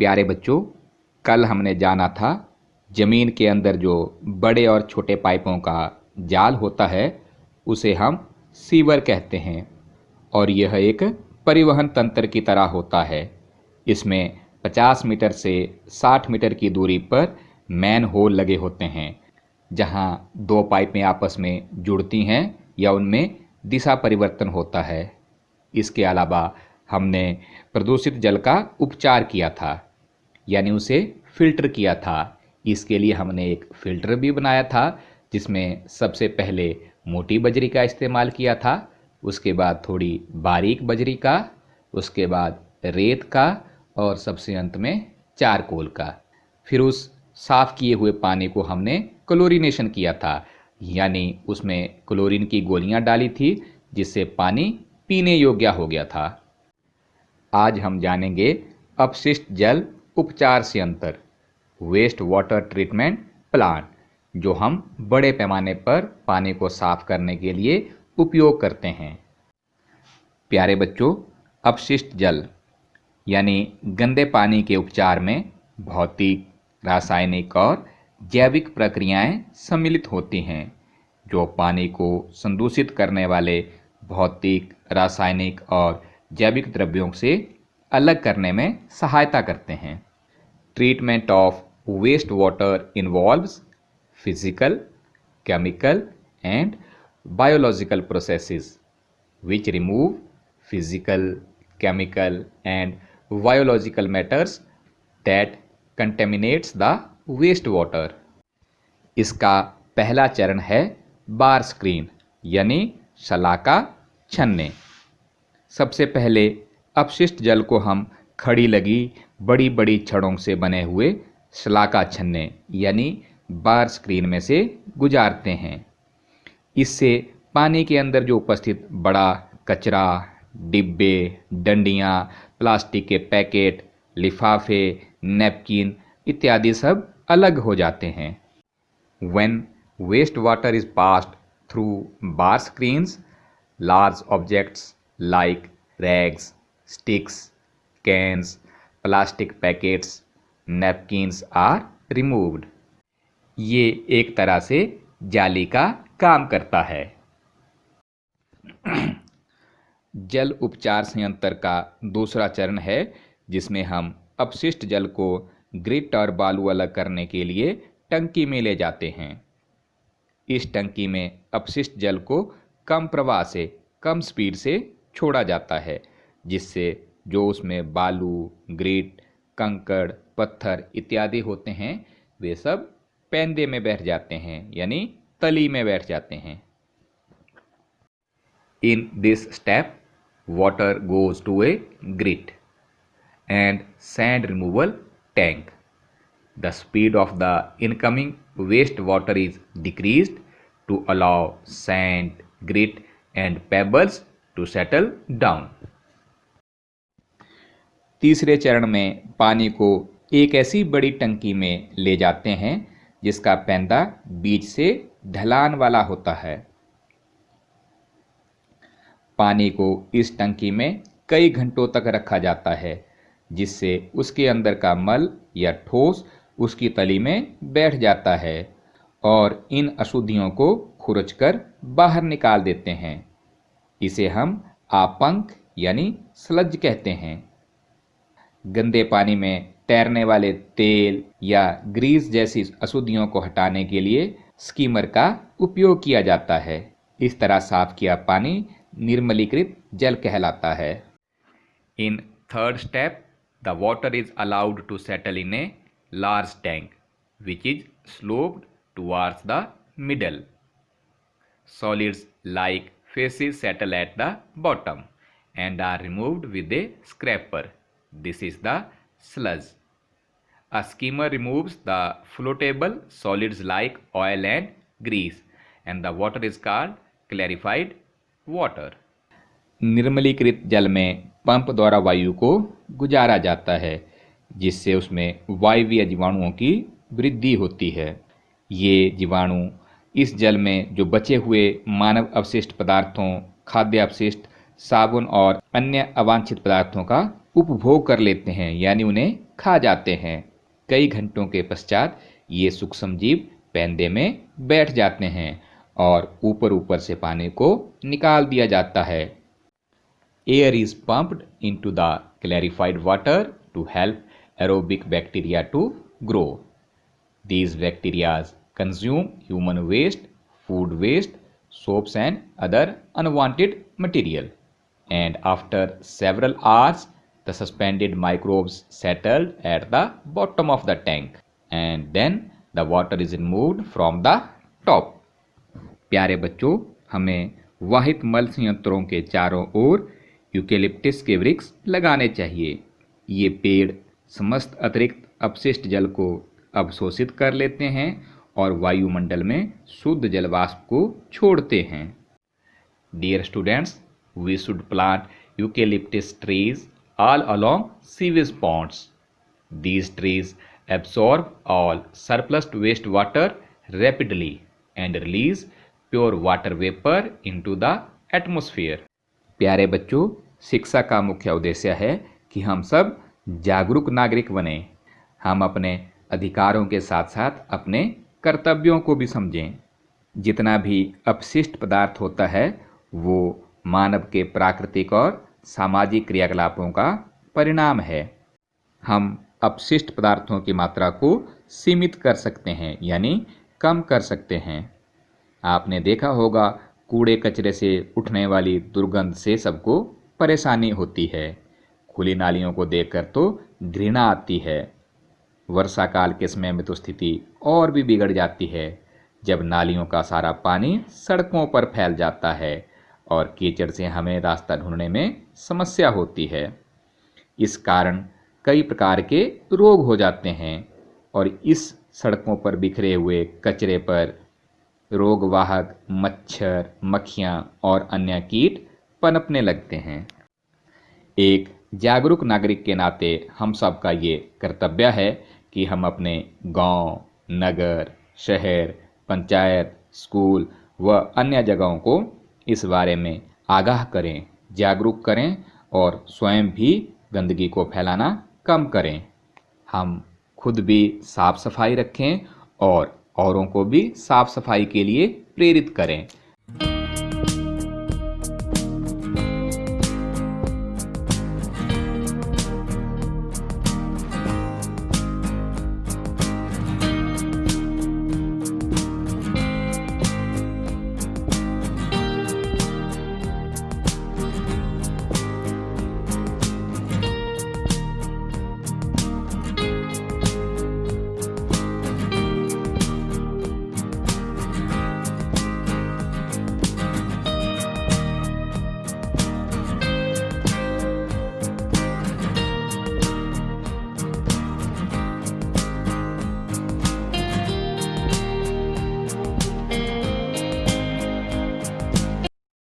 प्यारे बच्चों, कल हमने जाना था जमीन के अंदर जो बड़े और छोटे पाइपों का जाल होता है उसे हम सीवर कहते हैं और यह एक परिवहन तंत्र की तरह होता है। इसमें 50 मीटर से 60 मीटर की दूरी पर मैन होल लगे होते हैं जहां दो पाइपें आपस में जुड़ती हैं या उनमें दिशा परिवर्तन होता है। इसके अलावा हमने प्रदूषित जल का उपचार किया था, यानी उसे फिल्टर किया था। इसके लिए हमने एक फिल्टर भी बनाया था जिसमें सबसे पहले मोटी बजरी का इस्तेमाल किया था, उसके बाद थोड़ी बारीक बजरी का, उसके बाद रेत का और सबसे अंत में चारकोल का। फिर उस साफ किए हुए पानी को हमने क्लोरीनेशन किया था, यानी उसमें क्लोरीन की गोलियां डाली थी जिससे पानी पीने योग्य हो गया था। आज हम जानेंगे अपशिष्ट जल उपचार से अंतर, वेस्ट वाटर ट्रीटमेंट प्लांट, जो हम बड़े पैमाने पर पानी को साफ करने के लिए उपयोग करते हैं। प्यारे बच्चों, अपशिष्ट जल यानी गंदे पानी के उपचार में भौतिक, रासायनिक और जैविक प्रक्रियाएं सम्मिलित होती हैं जो पानी को संदूषित करने वाले भौतिक, रासायनिक और जैविक द्रव्यों से अलग करने में सहायता करते हैं। Treatment of waste water involves physical, chemical and biological processes which remove physical, chemical and biological matters that contaminates the waste water। इसका पहला चरण है बार स्क्रीन यानी शलाका छन्ने। सबसे पहले अपशिष्ट जल को हम खड़ी लगी बड़ी बड़ी छड़ों से बने हुए शलाका छन्ने यानी बार स्क्रीन में से गुजारते हैं। इससे पानी के अंदर जो उपस्थित बड़ा कचरा, डिब्बे, डंडियाँ, प्लास्टिक के पैकेट, लिफाफे, नैपकिन इत्यादि सब अलग हो जाते हैं। When waste water is passed through bar screens, large objects like rags, sticks, cans, plastic packets, napkins are removed। ये एक तरह से जाली का काम करता है। जल उपचार संयंत्र का दूसरा चरण है जिसमें हम अपशिष्ट जल को ग्रिट और बालू अलग करने के लिए टंकी में ले जाते हैं। इस टंकी में अपशिष्ट जल को कम प्रवाह से, कम स्पीड से छोड़ा जाता है जिससे जो उसमें बालू, ग्रिट, कंकड़, पत्थर इत्यादि होते हैं वे सब पेंदे में बैठ जाते हैं यानी तली में बैठ जाते हैं। In this step water goes to a grit and sand removal tank. The speed of the incoming waste water is decreased to allow sand, grit and pebbles to settle down. तीसरे चरण में पानी को एक ऐसी बड़ी टंकी में ले जाते हैं जिसका पैंदा बीच से ढलान वाला होता है। पानी को इस टंकी में कई घंटों तक रखा जाता है जिससे उसके अंदर का मल या ठोस उसकी तली में बैठ जाता है और इन अशुद्धियों को खुरचकर बाहर निकाल देते हैं। इसे हम आपंक यानी स्लज कहते हैं। गंदे पानी में तैरने वाले तेल या ग्रीस जैसी अशुद्धियों को हटाने के लिए स्कीमर का उपयोग किया जाता है। इस तरह साफ किया पानी निर्मलीकृत जल कहलाता है। In third step the water is allowed to settle in a large tank which is sloped towards the middle. Solids like faces settle at the bottom and are removed with a scraper. This is the sludge. A skimmer removes the floatable solids like oil and grease and the water is called clarified water. निर्मलीकृत जल में pump द्वारा वायु को गुजारा जाता है जिससे उसमें वायवीय जीवाणुओं की वृद्धि होती है। ये जीवाणु इस जल में जो बचे हुए मानव अवशिष्ट पदार्थों, खाद्य अपशिष्ट, साबुन और अन्य अवांछित पदार्थों का उपभोग कर लेते हैं, यानी उन्हें खा जाते हैं। कई घंटों के पश्चात ये सूक्ष्म जीव पैंदे में बैठ जाते हैं और ऊपर ऊपर से पानी को निकाल दिया जाता है। Air is pumped into the clarified water to help aerobic bacteria to grow. These bacteria consume human waste, food waste, soaps and other unwanted material. And after several hours, the suspended microbes settled at the bottom of the tank. And then the water is removed from the top. प्यारे बच्चों, हमें वाहित मल संयंत्रों के चारों ओर eucalyptus के वृक्ष लगाने चाहिए। ये पेड़ समस्त अतिरिक्त अपशिष्ट जल को अवशोषित कर लेते हैं और वायुमंडल में शुद्ध जल वाष्प को छोड़ते हैं। Dear students, we should plant eucalyptus trees all along sewage ponds. These trees absorb all surplus waste water rapidly and release pure water vapour into the atmosphere. प्यारे बच्चों, शिक्षा का मुख्य उद्देश्य है कि हम सब जागरूक नागरिक बने। हम अपने अधिकारों के साथ साथ अपने कर्तव्यों को भी समझें। जितना भी अपशिष्ट पदार्थ होता है वो मानव के प्राकृतिक और सामाजिक क्रियाकलापों का परिणाम है। हम अपशिष्ट पदार्थों की मात्रा को सीमित कर सकते हैं, यानी कम कर सकते हैं। आपने देखा होगा, कूड़े कचरे से उठने वाली दुर्गंध से सबको परेशानी होती है। खुली नालियों को देखकर तो घृणा आती है। वर्षा काल के समय में तो स्थिति और भी बिगड़ जाती है, जब नालियों का सारा पानी सड़कों पर फैल जाता है और कीचड़ से हमें रास्ता ढूंढने में समस्या होती है। इस कारण कई प्रकार के रोग हो जाते हैं और इस सड़कों पर बिखरे हुए कचरे पर रोगवाहक मच्छर, मक्खियाँ और अन्य कीट पनपने लगते हैं। एक जागरूक नागरिक के नाते हम सब का ये कर्तव्य है कि हम अपने गांव, नगर, शहर, पंचायत, स्कूल व अन्य जगहों को इस बारे में आगाह करें, जागरूक करें और स्वयं भी गंदगी को फैलाना कम करें। हम खुद भी साफ सफाई रखें और औरों को भी साफ सफाई के लिए प्रेरित करें।